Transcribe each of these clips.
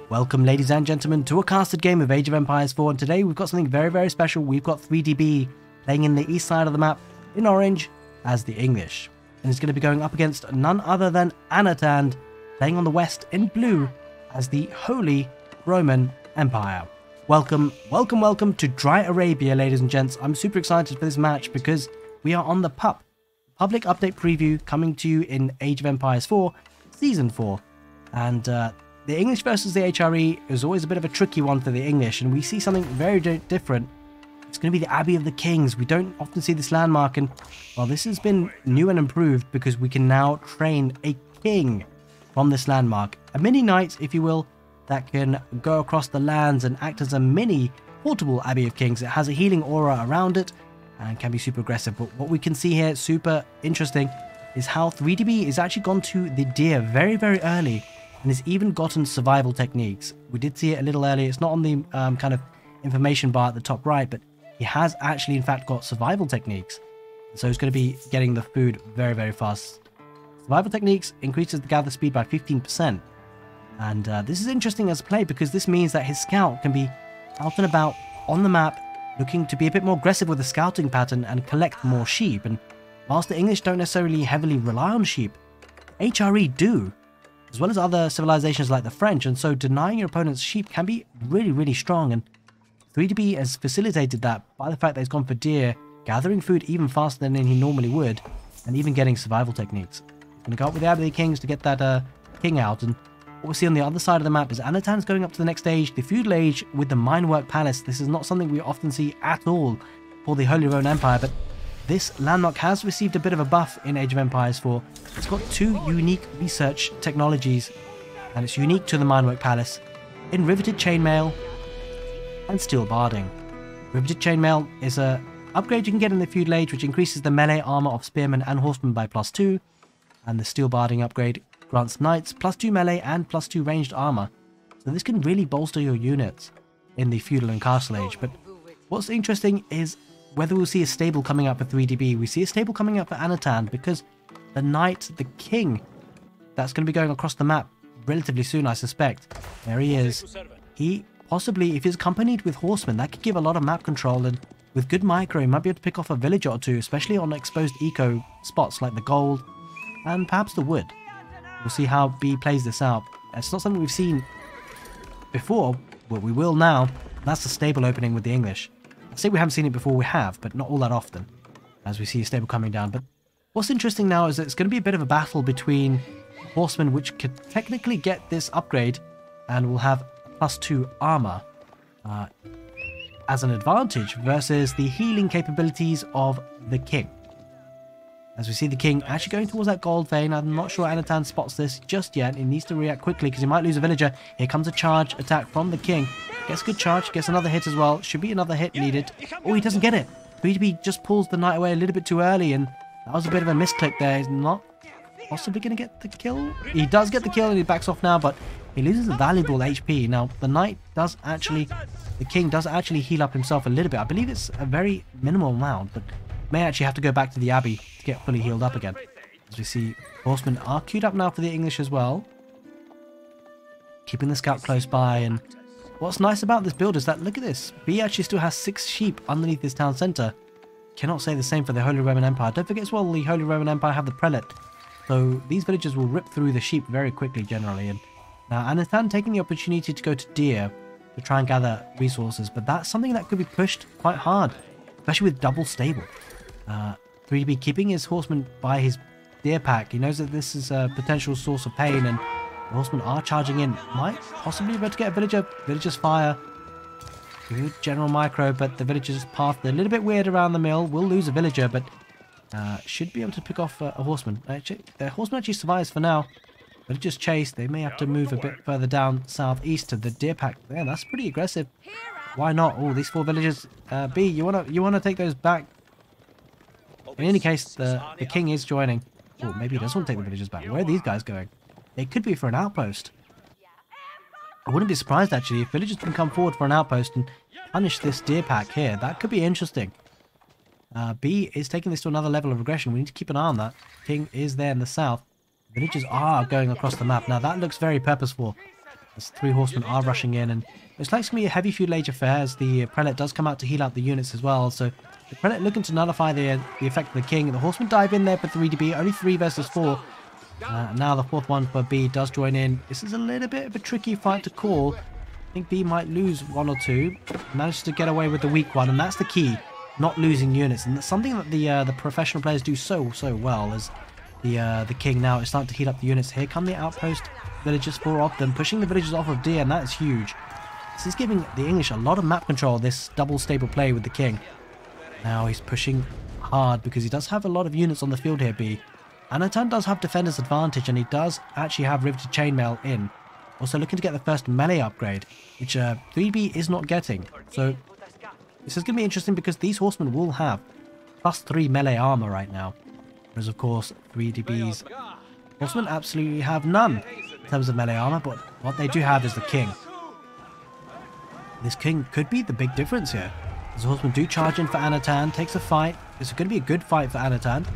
Welcome ladies and gentlemen to a casted game of Age of Empires 4, and today we've got something very special. We've got 3DB playing in the east side of the map in orange as the English, and it's going to be going up against none other than Anotand playing on the west in blue as the Holy Roman Empire. Welcome to Dry Arabia, ladies and gents. I'm super excited for this match because we are on the public update preview coming to you in Age of Empires 4 Season 4, and the English versus the HRE is always a bit of a tricky one for the English, and we see something very different. It's going to be the Abbey of the Kings. We don't often see this landmark, and well, this has been new and improved because we can now train a king from this landmark. A mini knight, if you will, that can go across the lands and act as a mini portable Abbey of Kings. It has a healing aura around it and can be super aggressive. But what we can see here, super interesting, is how 3DB has actually gone to the deer very early and has even gotten survival techniques. We did see it a little earlier. It's not on the kind of information bar at the top right, but he has actually in fact got survival techniques. So he's going to be getting the food very fast. Survival techniques increases the gather speed by 15%. And this is interesting as a play because this means that his scout can be out and about on the map looking to be a bit more aggressive with the scouting pattern and collect more sheep. And whilst the English don't necessarily heavily rely on sheep, HRE do, as well as other civilizations like the French, and so denying your opponent's sheep can be really strong, and 3DB has facilitated that by the fact that he's gone for deer, gathering food even faster than he normally would, and even getting survival techniques. He's going to go up with the Abbey of the Kings to get that king out, and what we see on the other side of the map is Anotand's going up to the next age, the feudal age, with the minework palace. This is not something we often see at all for the Holy Roman Empire, but this landmark has received a bit of a buff in Age of Empires 4. It's got two unique research technologies, and it's unique to the minework palace in riveted chainmail and steel barding. Riveted chainmail is a upgrade you can get in the feudal age, which increases the melee armor of spearmen and horsemen by +2, and the steel barding upgrade grants knights +2 melee and +2 ranged armor. So this can really bolster your units in the feudal and castle age. But what's interesting is whether we'll see a stable coming up for 3DB. We see a stable coming up for Anotand because the knight, the king, that's going to be going across the map relatively soon, I suspect. There he is. He possibly, if he's accompanied with horsemen, that could give a lot of map control, and with good micro, he might be able to pick off a villager or two, especially on exposed eco spots like the gold and perhaps the wood. We'll see how B plays this out. It's not something we've seen before, but we will now. That's the stable opening with the English. I say we haven't seen it before, we have, but not all that often, as we see a stable coming down. But what's interesting now is that it's going to be a bit of a battle between horsemen, which could technically get this upgrade and will have +2 armor as an advantage versus the healing capabilities of the king. As we see the king actually going towards that gold vein. I'm not sure Anotand spots this just yet. He needs to react quickly because he might lose a villager. Here comes a charge attack from the king. Gets a good charge, gets another hit as well. Should be another hit needed. Oh, he doesn't get it. 3DB just pulls the knight away a little bit too early, and that was a bit of a misclick there. He's not possibly going to get the kill. He does get the kill and he backs off now, but he loses a valuable HP. Now, the king does actually heal up himself a little bit. I believe it's a very minimal amount, but may actually have to go back to the Abbey to get fully healed up again. As we see, horsemen are queued up now for the English as well, keeping the scout close by. And what's nice about this build is that, look at this, B actually still has 6 sheep underneath this town centre. Cannot say the same for the Holy Roman Empire. Don't forget as well, the Holy Roman Empire have the prelate, so these villagers will rip through the sheep very quickly generally. And now Anotand taking the opportunity to go to deer to try and gather resources, but that's something that could be pushed quite hard, especially with double stable. 3DB keeping his horsemen by his deer pack. He knows that this is a potential source of pain, and the horsemen are charging in. Might possibly be able to get a villager. Villagers fire. Good general micro, but the villagers path a little bit weird around the mill. Will lose a villager, but should be able to pick off a horseman. The horseman actually survives for now. Villagers chase. They may have to move a bit further down southeast to the deer pack. Yeah, that's pretty aggressive. Why not? Oh, these 4 villagers. B, you wanna take those back? In any case, the king is joining. Oh, maybe he does want to take the villagers back. Where are these guys going? It could be for an outpost. I wouldn't be surprised, actually, if villagers can come forward for an outpost and punish this deer pack here. That could be interesting. B is taking this to another level of aggression. We need to keep an eye on that. King is there in the south. Villagers are going across the map. Now, that looks very purposeful. as 3 horsemen are rushing in, and it's likely to be a heavy feudal age affair as the prelate does come out to heal out the units as well. So the prelate looking to nullify the effect of the king. The horsemen dive in there for 3DB, only 3 versus 4. Now the 4th one for B does join in. This is a little bit of a tricky fight to call. I think B might lose 1 or 2. Managed to get away with the weak one, and that's the key. Not losing units, and that's something that the professional players do so well. As the king now is starting to heal up the units. Here come the outpost villagers, 4 of them, pushing the villagers off of D, and that is huge. This is giving the English a lot of map control, this double stable play with the king. Now he's pushing hard because he does have a lot of units on the field here, B. Anotand does have defender's advantage, and he does actually have riveted chainmail in. Also looking to get the first melee upgrade, which 3B is not getting. So this is going to be interesting because these horsemen will have +3 melee armor right now. Whereas of course 3DB's horsemen absolutely have none in terms of melee armor, but what they do have is the king. This king could be the big difference here. As the horsemen do charge in for Anotand, takes a fight. This is going to be a good fight for Anotand.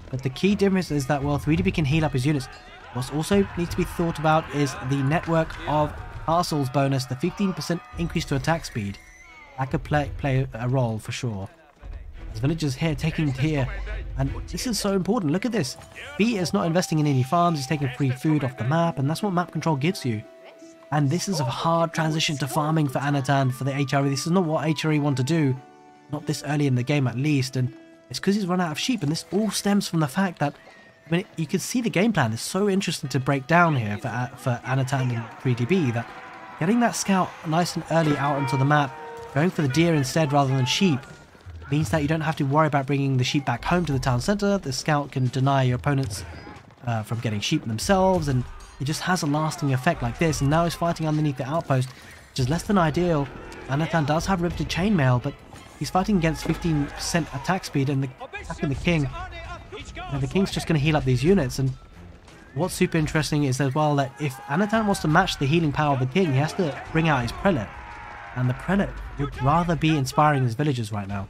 But the key difference is that, well, 3DB can heal up his units. What also needs to be thought about is the network of castles bonus, the 15% increase to attack speed. That could play a role for sure. There's villagers here taking tier, and this is so important. Look at this. B is not investing in any farms, he's taking free food off the map, and that's what map control gives you. And this is a hard transition to farming for Anotand, for the HRE. This is not what HRE want to do, not this early in the game at least, and it's because he's run out of sheep, and this all stems from the fact that, I mean, you can see the game plan is so interesting to break down here for Anotand and 3DB, that getting that scout nice and early out onto the map, going for the deer instead rather than sheep, means that you don't have to worry about bringing the sheep back home to the town centre. The scout can deny your opponents from getting sheep themselves, and it just has a lasting effect like this. And now he's fighting underneath the outpost, which is less than ideal. Anotand does have riveted chainmail, but he's fighting against 15% attack speed, and attacking the king. And the king's just going to heal up these units. And what's super interesting is as well that if Anotand wants to match the healing power of the king, he has to bring out his prelate. And the prelate would rather be inspiring his villagers right now.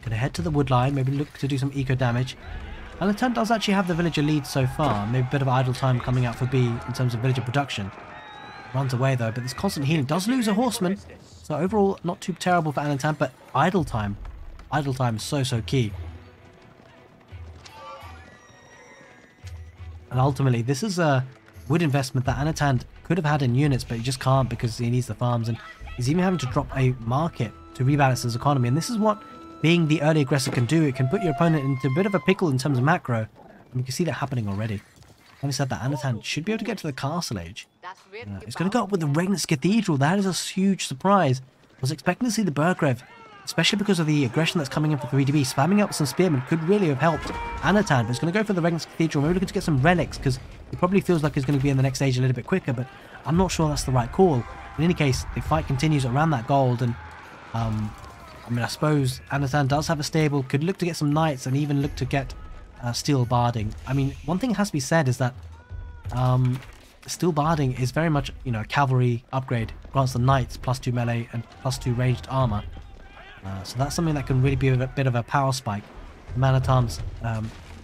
Gonna head to the wood line, maybe look to do some eco damage. Anotand does actually have the villager lead so far, maybe a bit of idle time coming out for B in terms of villager production. Runs away though, but this constant healing does lose a horseman. So overall, not too terrible for Anotand, but idle time. Idle time is so key. And ultimately, this is a wood investment that Anotand could have had in units, but he just can't because he needs the farms, and he's even having to drop a market to rebalance his economy. And this is what being the early aggressor can do. It can put your opponent into a bit of a pickle in terms of macro, and you can see that happening already. Having said that, Anotand should be able to get to the castle age. It's going to go up with the Regnus Cathedral. That is a huge surprise. I was expecting to see the Burgrev, especially because of the aggression that's coming in for 3DB. Spamming up some spearmen could really have helped Anotand, but he's going to go for the Regnus Cathedral. Maybe looking to get some relics, because he probably feels like he's going to be in the next stage a little bit quicker, but I'm not sure that's the right call. In any case, the fight continues around that gold, and I mean, I suppose Anotand does have a stable, could look to get some knights, and even look to get steel barding. I mean, one thing has to be said is that steel barding is very much, you know, a cavalry upgrade. Grants the knights +2 melee and +2 ranged armor. So that's something that can really be a bit of a power spike. The man-at-arms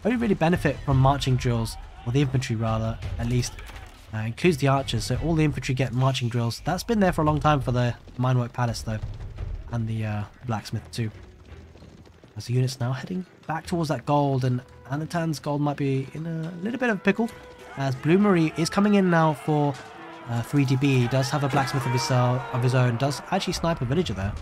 only really benefit from marching drills, or the infantry rather, at least. Includes the archers, so all the infantry get marching drills. That's been there for a long time for the Minework Palace though, and the blacksmith too. As the unit's now heading back towards that gold, and Anotand's gold might be in a little bit of a pickle, as Blue Marie is coming in now for 3DB. He does have a blacksmith of his own, does actually snipe a villager there.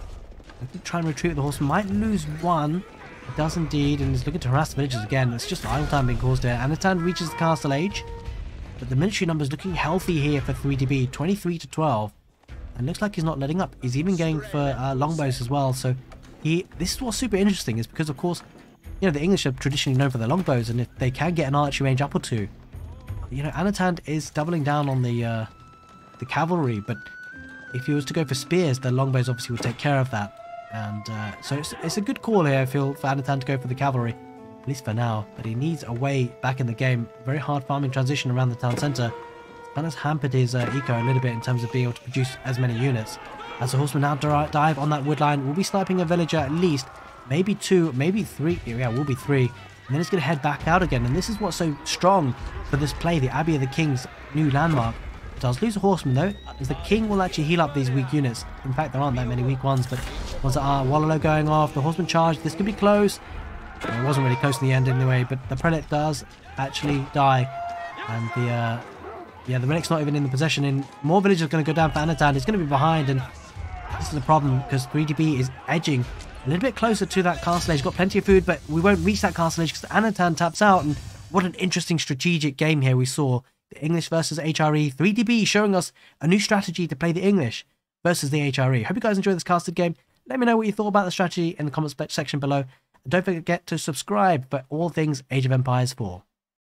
Looking to try and retreat with the horseman, might lose one. He does indeed, and is looking to harass the villagers again. It's just idle time being caused here. Anotand reaches the castle age, but the military numbers looking healthy here for 3DB, 23 to 12. And looks like he's not letting up. He's even going for longbows as well. So this is what's super interesting, is because of course, you know, the English are traditionally known for their longbows, and if they can get an archery range up or two, you know, Anotand is doubling down on the cavalry. But if he was to go for spears, the longbows obviously would take care of that. And so it's a good call here, I feel, for Anotand to go for the cavalry, at least for now. But he needs a way back in the game. Very hard farming transition around the town centre. That has hampered his eco a little bit in terms of being able to produce as many units. As the horsemen now dive on that wood line, we'll be sniping a villager at least. Maybe 2, maybe 3. Yeah, will be 3. And then it's going to head back out again. And this is what's so strong for this play, the Abbey of the King's new landmark. Does lose a horseman though, as the king will actually heal up these weak units. In fact, there aren't that many weak ones, but ones that are. Wallow going off, the horseman charge, this could be close. It wasn't really close in the end anyway, but the prelate does actually die. And the relic's not even in the possession. And more villagers are going to go down for Anotand. He's going to be behind, and this is the problem because 3DB is edging a little bit closer to that castle edge. He's got plenty of food, but we won't reach that castle edge because Anotand taps out. And what an interesting strategic game here we saw. The English versus HRE. 3DB showing us a new strategy to play the English versus the HRE. Hope you guys enjoyed this casted game. Let me know what you thought about the strategy in the comments section below. And don't forget to subscribe for all things Age of Empires 4.